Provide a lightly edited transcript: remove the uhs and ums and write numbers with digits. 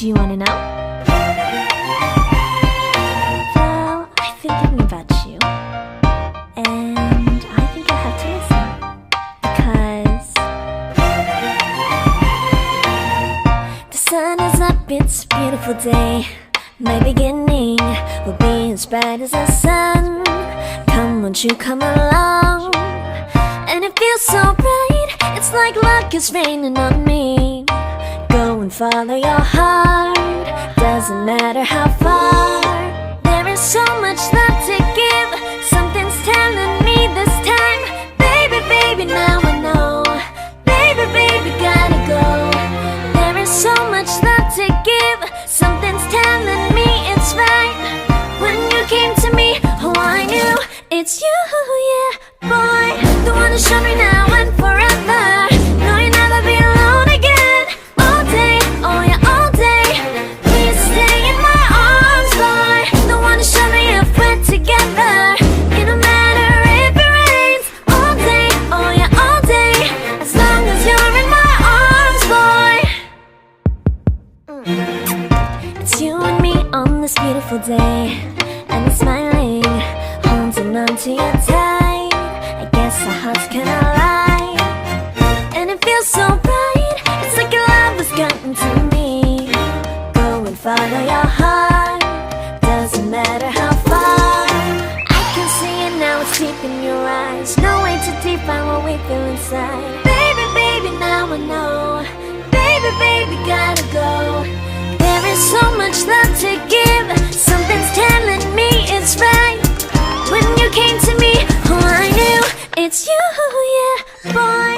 Do you wanna know? Well, I've been thinking about you, and I think I'll have to listen. Because the sun is up, it's a beautiful day. My beginning will be as bright as the sun. Come, won't you come along? And it feels so bright, it's like luck is raining on me. Go and follow your heart, doesn't matter how far. There is so much love to give, something's telling me this time. Baby, baby, now I know. Baby, baby, gotta go. There is so much love to give, something's telling me it's right. When you came to me, oh I knew it's you, yeah, boy. The one who showed me now and forever. No, you'll never be alone again. All day, oh yeah, all day. Please stay in my arms, boy. The one who showed me if we're together. It don't matter if it rains. All day, oh yeah, all day. As long as you're in my arms, boy. It's you and me on this beautiful day, and I'm smiling, holding on to you tight. I guess our hearts can align, and it feels so bright. It's like your love has gotten to me. Go and follow your heart, doesn't matter how far. I can see it now, it's deep in your eyes. No way to define what we feel inside. Baby, baby, now I know. Baby, baby, gotta go. There is so much love to give, something's telling me it's right. When you came to me, oh I knew it's you, yeah, boy.